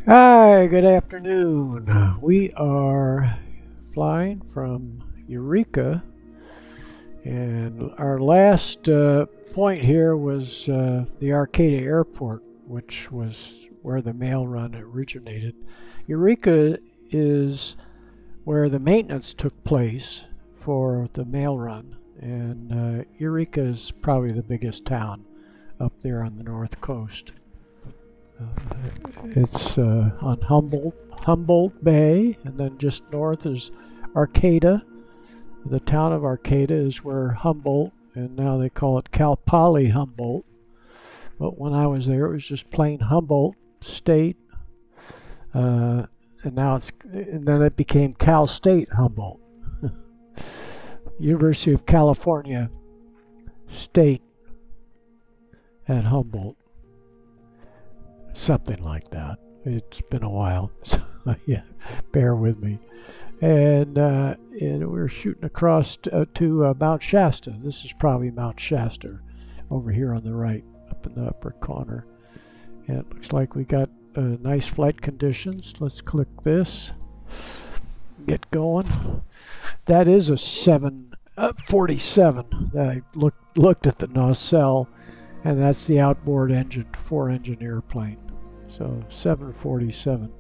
Hi, good afternoon. We are flying from Eureka, and our last point here was the Arcata Airport, which was where the mail run originated. Eureka is where the maintenance took place for the mail run, and Eureka is probably the biggest town up there on the north coast. It's on Humboldt Bay, and then just north is Arcata. The town of Arcata is where Humboldt, and now they call it Cal Poly Humboldt. But when I was there, it was just plain Humboldt State, and then it became Cal State Humboldt, University of California State at Humboldt. Something like that. It's been a while, so yeah, bear with me. And we're shooting across to Mount Shasta. This is probably Mount Shasta over here on the right, up in the upper corner. And it looks like we got nice flight conditions. Let's click this. Get going. That is a 747. I looked at the nacelle, and that's the outboard engine, 4-engine airplane. So 747.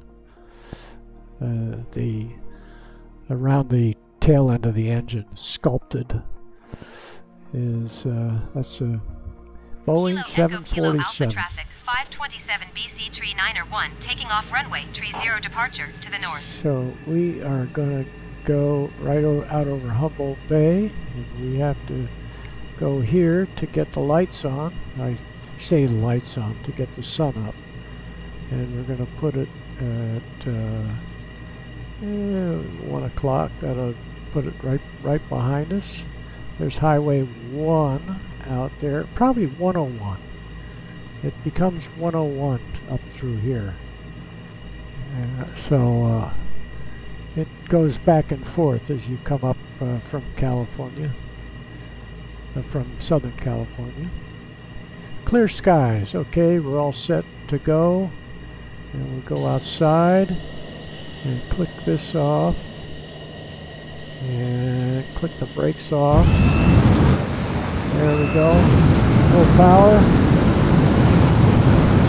Around the tail end of the engine, sculpted, is that's a Boeing 747. Traffic 527 BC tree 901 taking off runway tree 0 departure to the north. So we are going to go right out over Humboldt Bay, and we have to go here to get the lights on. I say the lights on to get the sun up, and we're going to put it at 1 o'clock. That'll put it right behind us. There's Highway 1 out there, probably 101. It becomes 101 up through here. So it goes back and forth as you come up from California, from Southern California. Clear skies. Okay, we're all set to go. And we'll go outside and click this off. And click the brakes off. There we go. Full power.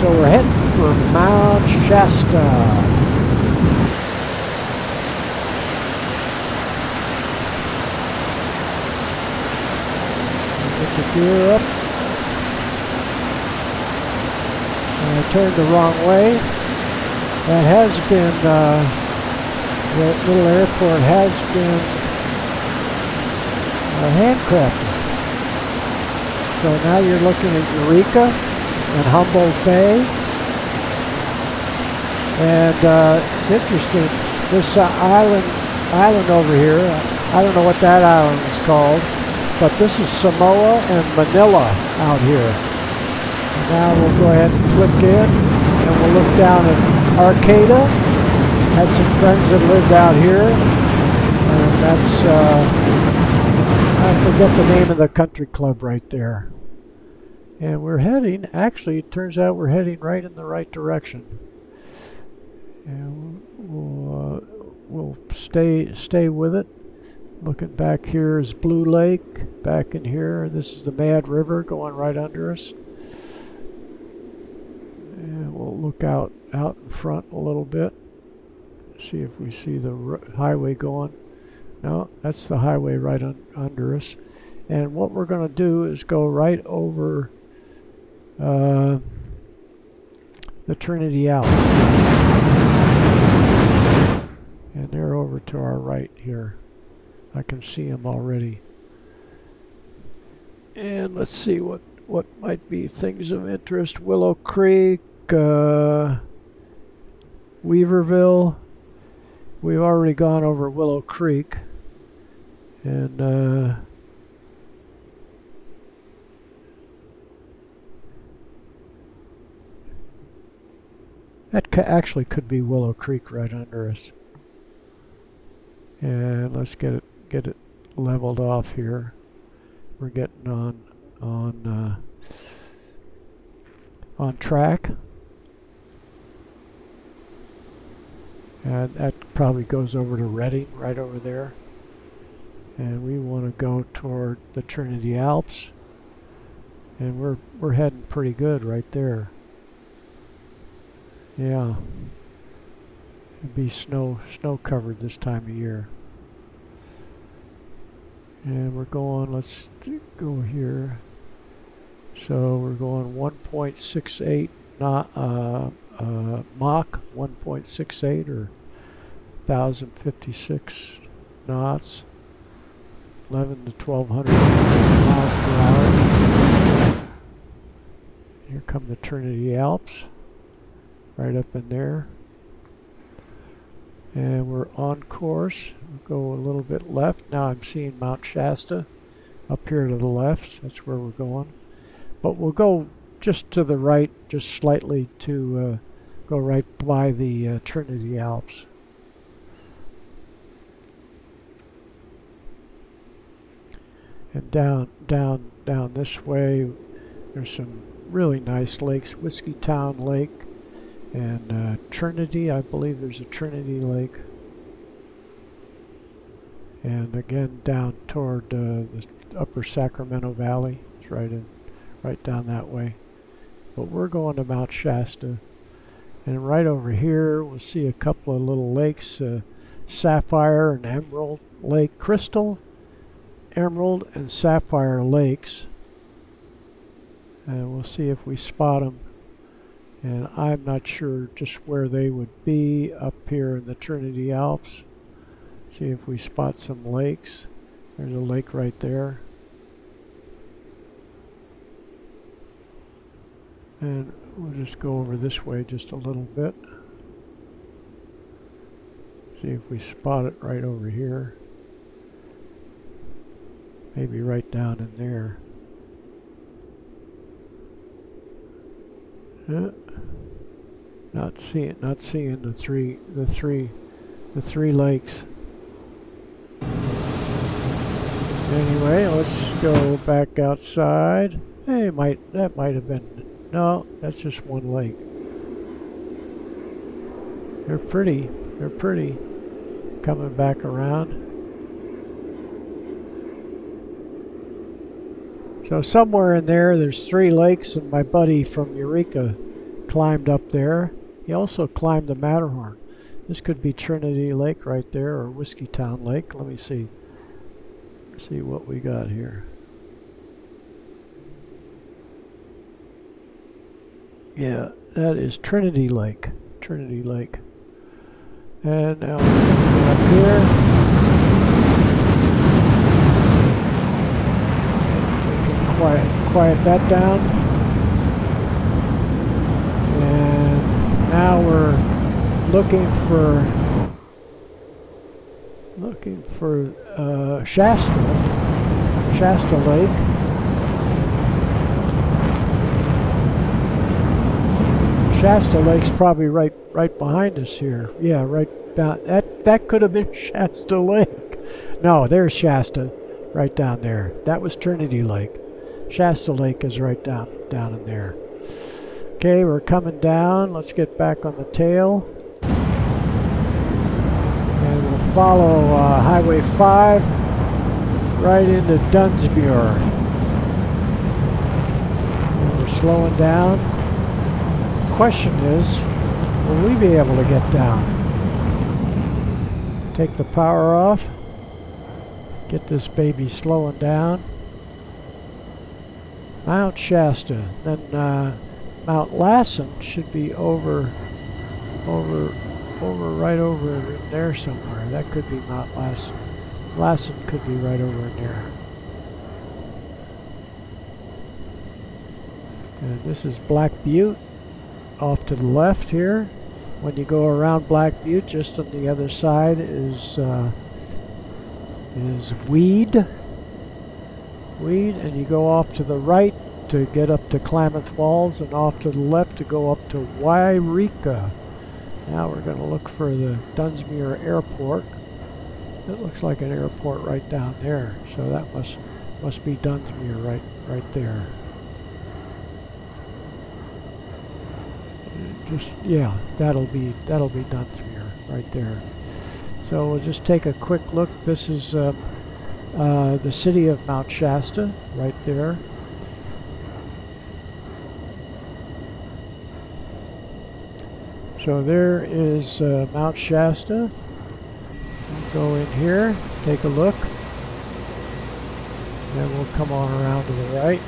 So we're heading for Mount Shasta. Get the gear up. And I turned the wrong way. That has been, that little airport has been handcrafted. So now you're looking at Eureka and Humboldt Bay. And it's interesting, this island over here, I don't know what that island is called, but this is Samoa and Manila out here. And now we'll go ahead and click in, and we'll look down at Arcata. Had some friends that lived out here, and that's, I forget the name of the country club right there. And we're heading, actually it turns out we're heading right in the right direction. And we'll stay with it. Looking back here is Blue Lake, back in here, and this is the Mad River going right under us. And we'll look out in front a little bit, see if we see the highway going. No, that's the highway right under us. And what we're going to do is go right over the Trinity Alps. And they're over to our right here. I can see them already. And let's see what might be things of interest. Willow Creek, Weaverville. We've already gone over Willow Creek. And that actually could be Willow Creek right under us. And let's get it leveled off here. We're getting on track. That probably goes over to Reading, right over there. And we want to go toward the Trinity Alps. And we're heading pretty good right there. Yeah. It'd be snow covered this time of year. And we're going, let's go here. So we're going 1.68 Mach 1.68 or 1056 knots, 11 to 1200 miles per hour. Here come the Trinity Alps, right up in there. And we're on course. We'll go a little bit left. Now I'm seeing Mount Shasta up here to the left. That's where we're going. But we'll go just to the right, just slightly to go right by the Trinity Alps. And down this way, there's some really nice lakes. Whiskeytown Lake and Trinity. I believe there's a Trinity Lake. And again, down toward the upper Sacramento Valley. It's right down that way. But we're going to Mount Shasta. And right over here, we'll see a couple of little lakes, Sapphire and Emerald Lake. Crystal, Emerald, and Sapphire lakes. And we'll see if we spot them. And I'm not sure just where they would be up here in the Trinity Alps. See if we spot some lakes. There's a lake right there. And we'll just go over this way just a little bit. See if we spot it right over here. Maybe right down in there. Not seeing the three lakes. Anyway, let's go back outside. Hey, that might have been. No, that's just one lake. They're pretty. They're pretty. Coming back around. So somewhere in there's 3 lakes, and my buddy from Eureka climbed up there. He also climbed the Matterhorn. This could be Trinity Lake right there, or Whiskeytown Lake. Let me see. See what we got here. Yeah, that is Trinity Lake. Trinity Lake. And now up here. We can quiet that down. And now we're looking for Shasta Lake. Shasta Lake's probably right behind us here. Yeah, right down. That could have been Shasta Lake. No, there's Shasta, right down there. That was Trinity Lake. Shasta Lake is right down in there. Okay, we're coming down. Let's get back on the tail. And we'll follow Highway 5 right into Dunsmuir. And we're slowing down. Question is, will we be able to get down? Take the power off. Get this baby slowing down. Mount Shasta. Then Mount Lassen should be over right over in there somewhere. That could be Mount Lassen. Lassen could be right over in there. And this is Black Butte. Off to the left here. When you go around Black Butte, just on the other side is Weed, and you go off to the right to get up to Klamath Falls, and off to the left to go up to Eureka. Now we're going to look for the Dunsmuir Airport. It looks like an airport right down there, so that must be Dunsmuir right there. Yeah, that'll be Dunsmuir right there. So we'll just take a quick look. This is the city of Mount Shasta right there. So there is Mount Shasta. We'll go in here, take a look. Then we'll come on around to the right.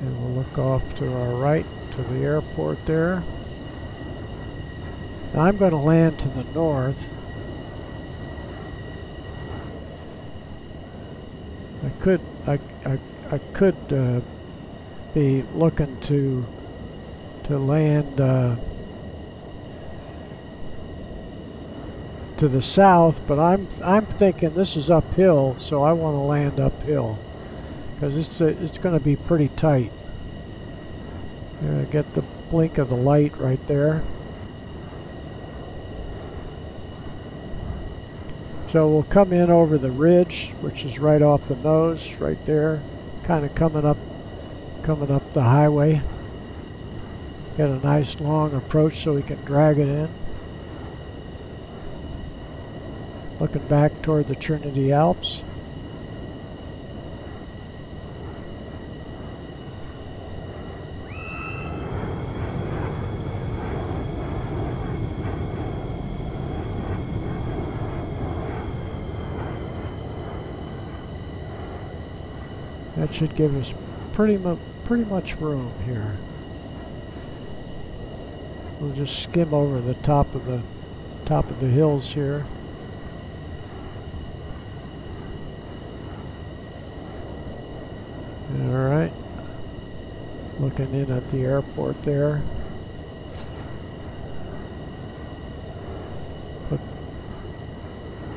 And we'll look off to our right to the airport there. Now I'm going to land to the north. I could be looking to land to the south, but I'm thinking this is uphill, so I want to land uphill because it's going to be pretty tight. Get the blink of the light right there. So we'll come in over the ridge, which is right off the nose, right there, kind of coming up the highway. Get a nice long approach so we can drag it in. Looking back toward the Trinity Alps. That should give us pretty much room here. We'll just skim over the top of the hills here. All right. Looking in at the airport there.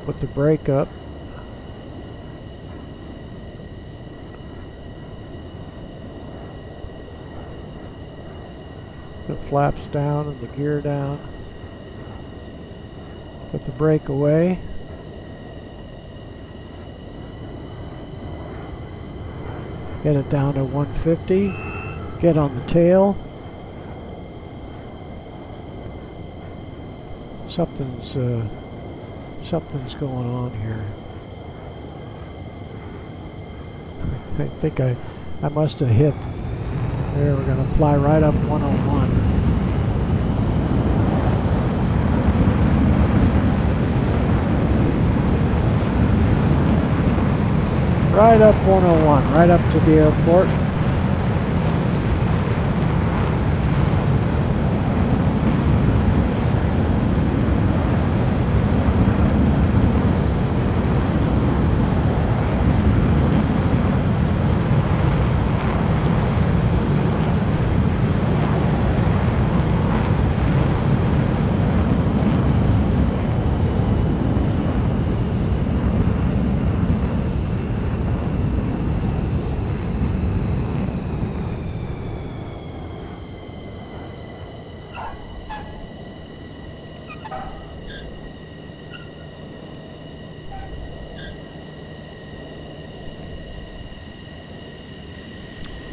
Put the brake up. The flaps down and the gear down. Put the brake away. Get it down to 150. Get on the tail. Something's going on here. I think I must have hit. There, we're going to fly right up 101. Right up 101, right up to the airport.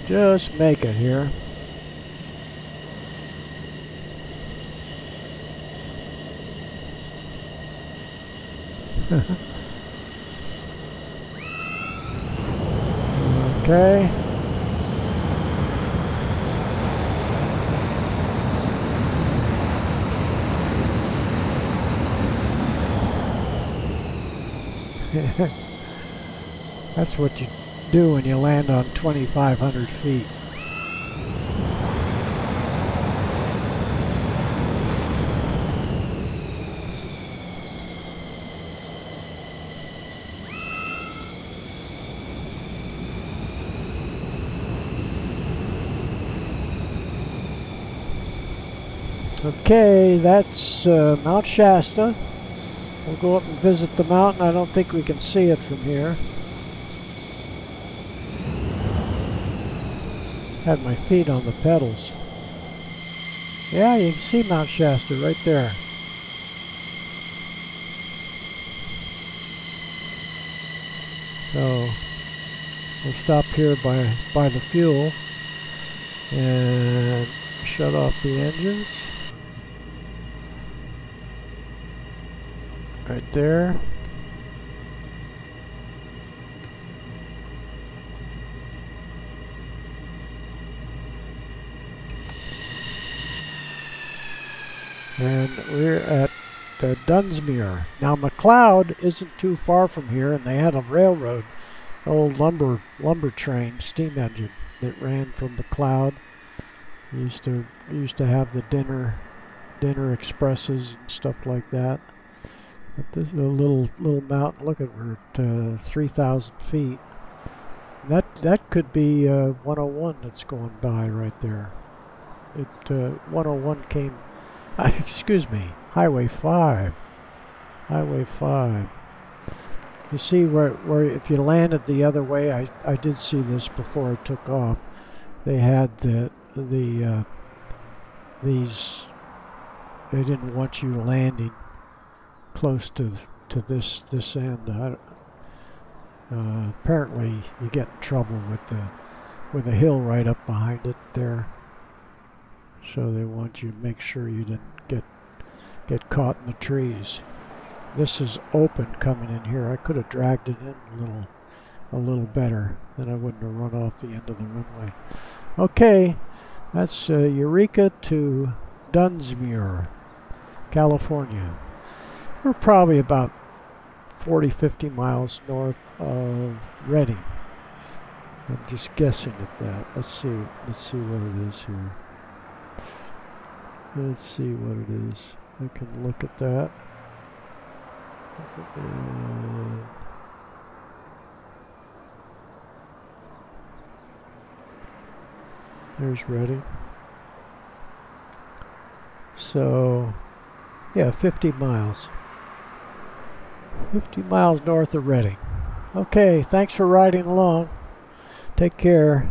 Just make it here. Okay. That's what you do when you land on 2,500 feet. Okay, that's Mount Shasta. We'll go up and visit the mountain. I don't think we can see it from here. Had my feet on the pedals. Yeah, you can see Mount Shasta right there. So we'll stop here by the fuel and shut off the engines. Right there. And we're at Dunsmuir. Now McLeod isn't too far from here, and they had a railroad, old lumber train steam engine that ran from McLeod. Used to have the dinner expresses and stuff like that. But this is a little mountain. Look at we're at 3,000 feet. That could be 101 that's going by right there. 101 came. Excuse me, Highway 5. Highway 5. You see where if you landed the other way, I did see this before I took off. They had these. They didn't want you landing close to this end. Apparently, you get in trouble with the hill right up behind it there. So they want you to make sure you didn't get caught in the trees. This is open coming in here. I could have dragged it in a little better, then I wouldn't have run off the end of the runway. Okay, that's Eureka to Dunsmuir, California. We're probably about 40-50 miles north of Redding. I'm just guessing at that. Let's see what it is here. Let's see what it is. I can look at that. There's Redding. So, yeah, 50 miles. 50 miles north of Redding. Okay, thanks for riding along. Take care.